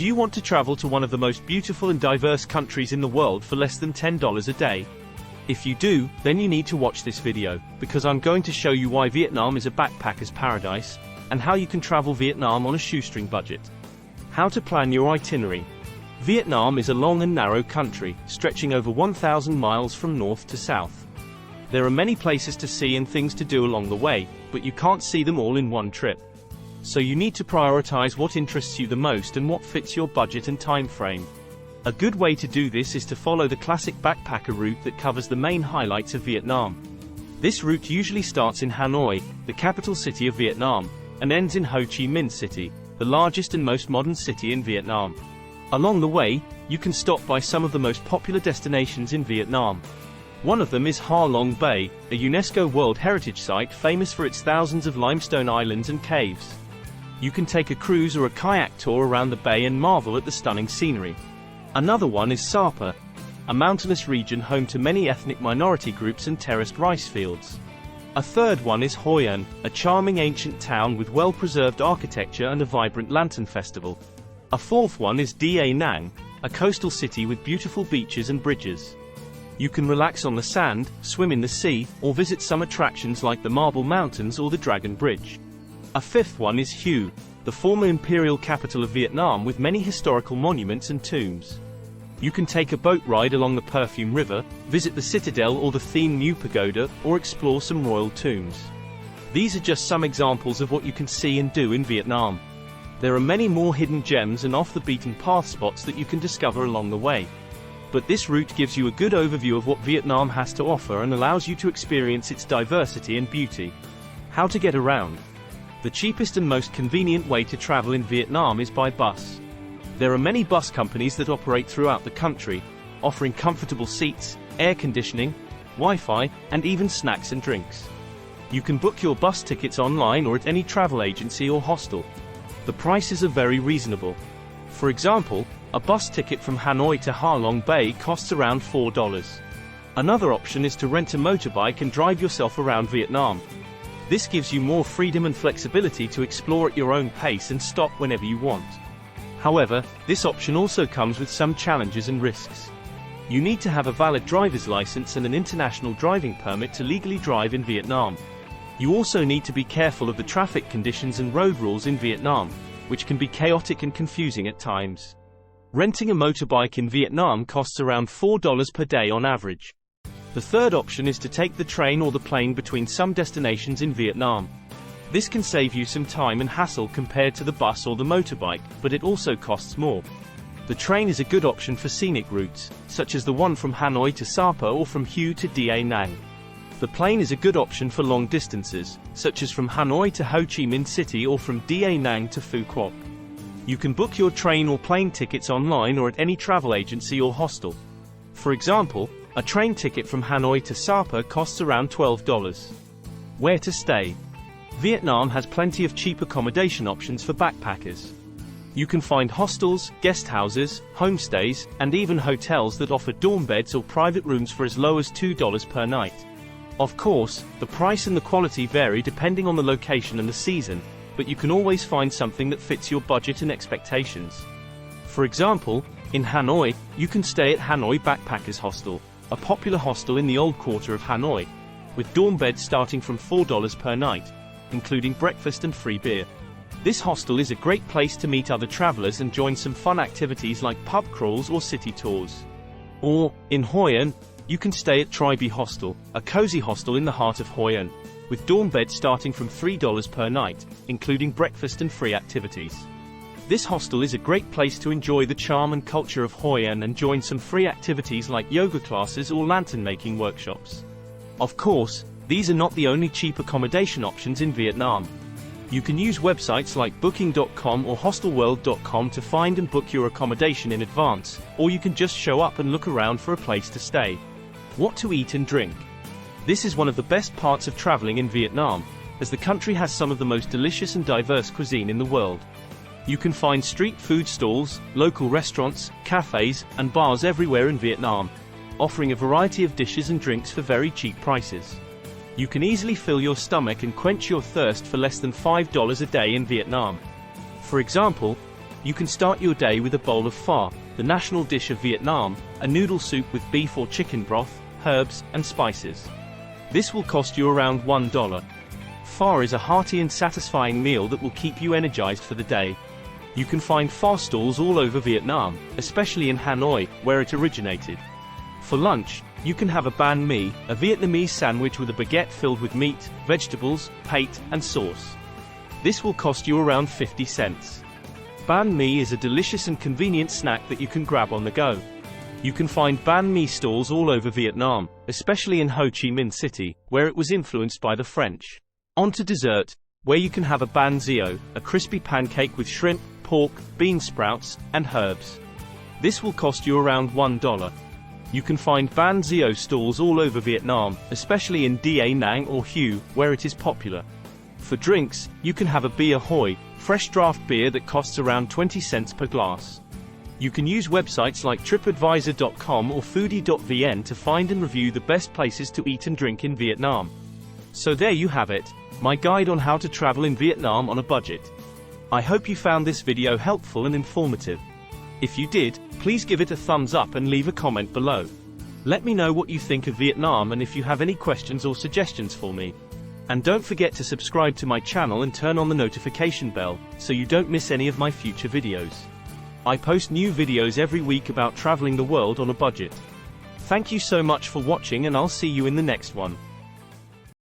Do you want to travel to one of the most beautiful and diverse countries in the world for less than $10 a day? If you do, then you need to watch this video, because I'm going to show you why Vietnam is a backpacker's paradise, and how you can travel Vietnam on a shoestring budget. How to plan your itinerary. Vietnam is a long and narrow country, stretching over 1,000 miles from north to south. There are many places to see and things to do along the way, but you can't see them all in one trip. So you need to prioritize what interests you the most and what fits your budget and time frame. A good way to do this is to follow the classic backpacker route that covers the main highlights of Vietnam. This route usually starts in Hanoi, the capital city of Vietnam, and ends in Ho Chi Minh City, the largest and most modern city in Vietnam. Along the way, you can stop by some of the most popular destinations in Vietnam. One of them is Ha Long Bay, a UNESCO World Heritage Site famous for its thousands of limestone islands and caves. You can take a cruise or a kayak tour around the bay and marvel at the stunning scenery. Another one is Sapa, a mountainous region home to many ethnic minority groups and terraced rice fields. A third one is Hoi An, a charming ancient town with well-preserved architecture and a vibrant lantern festival. A fourth one is Da Nang, a coastal city with beautiful beaches and bridges. You can relax on the sand, swim in the sea, or visit some attractions like the Marble Mountains or the Dragon Bridge. A fifth one is Hue, the former imperial capital of Vietnam with many historical monuments and tombs. You can take a boat ride along the Perfume River, visit the citadel or the Thien Mu Pagoda, or explore some royal tombs. These are just some examples of what you can see and do in Vietnam. There are many more hidden gems and off-the-beaten-path spots that you can discover along the way. But this route gives you a good overview of what Vietnam has to offer and allows you to experience its diversity and beauty. How to get around. The cheapest and most convenient way to travel in Vietnam is by bus. There are many bus companies that operate throughout the country, offering comfortable seats, air conditioning, Wi-Fi, and even snacks and drinks. You can book your bus tickets online or at any travel agency or hostel. The prices are very reasonable. For example, a bus ticket from Hanoi to Ha Long Bay costs around $4. Another option is to rent a motorbike and drive yourself around Vietnam. This gives you more freedom and flexibility to explore at your own pace and stop whenever you want. However, this option also comes with some challenges and risks. You need to have a valid driver's license and an international driving permit to legally drive in Vietnam. You also need to be careful of the traffic conditions and road rules in Vietnam, which can be chaotic and confusing at times. Renting a motorbike in Vietnam costs around $4 per day on average. The third option is to take the train or the plane between some destinations in Vietnam. This can save you some time and hassle compared to the bus or the motorbike, but it also costs more. The train is a good option for scenic routes, such as the one from Hanoi to Sapa or from Hue to Da Nang. The plane is a good option for long distances, such as from Hanoi to Ho Chi Minh City or from Da Nang to Phu Quoc. You can book your train or plane tickets online or at any travel agency or hostel. For example, a train ticket from Hanoi to Sapa costs around $12. Where to stay? Vietnam has plenty of cheap accommodation options for backpackers. You can find hostels, guest houses, homestays, and even hotels that offer dorm beds or private rooms for as low as $2 per night. Of course, the price and the quality vary depending on the location and the season, but you can always find something that fits your budget and expectations. For example, in Hanoi, you can stay at Hanoi Backpackers Hostel, a popular hostel in the old quarter of Hanoi, with dorm beds starting from $4 per night, including breakfast and free beer. This hostel is a great place to meet other travelers and join some fun activities like pub crawls or city tours. Or, in Hoi An, you can stay at Tri Hostel, a cozy hostel in the heart of Hoi An, with dorm beds starting from $3 per night, including breakfast and free activities. This hostel is a great place to enjoy the charm and culture of Hoi An and join some free activities like yoga classes or lantern-making workshops. Of course, these are not the only cheap accommodation options in Vietnam. You can use websites like Booking.com or Hostelworld.com to find and book your accommodation in advance, or you can just show up and look around for a place to stay. What to eat and drink. This is one of the best parts of traveling in Vietnam, as the country has some of the most delicious and diverse cuisine in the world. You can find street food stalls, local restaurants, cafes, and bars everywhere in Vietnam, offering a variety of dishes and drinks for very cheap prices. You can easily fill your stomach and quench your thirst for less than $5 a day in Vietnam. For example, You can start your day with a bowl of pho, the national dish of Vietnam, a noodle soup with beef or chicken broth, herbs, and spices. This will cost you around $1. Pho is a hearty and satisfying meal that will keep you energized for the day. You can find pho stalls all over Vietnam, especially in Hanoi, where it originated. For lunch, you can have a banh mi, a Vietnamese sandwich with a baguette filled with meat, vegetables, pate, and sauce. This will cost you around 50 cents. Banh mi is a delicious and convenient snack that you can grab on the go. You can find banh mi stalls all over Vietnam, especially in Ho Chi Minh City, where it was influenced by the French. On to dessert, where you can have a banh xeo, a crispy pancake with shrimp, pork, bean sprouts, and herbs. This will cost you around $1. You can find banh xeo stalls all over Vietnam, especially in Da Nang or Hue, where it is popular. For drinks, you can have a beer Hoi, fresh draft beer that costs around 20 cents per glass. You can use websites like tripadvisor.com or foodie.vn to find and review the best places to eat and drink in Vietnam. So there you have it, my guide on how to travel in Vietnam on a budget. I hope you found this video helpful and informative. If you did, please give it a thumbs up and leave a comment below. Let me know what you think of Vietnam and if you have any questions or suggestions for me. And don't forget to subscribe to my channel and turn on the notification bell, so you don't miss any of my future videos. I post new videos every week about traveling the world on a budget. Thank you so much for watching and I'll see you in the next one.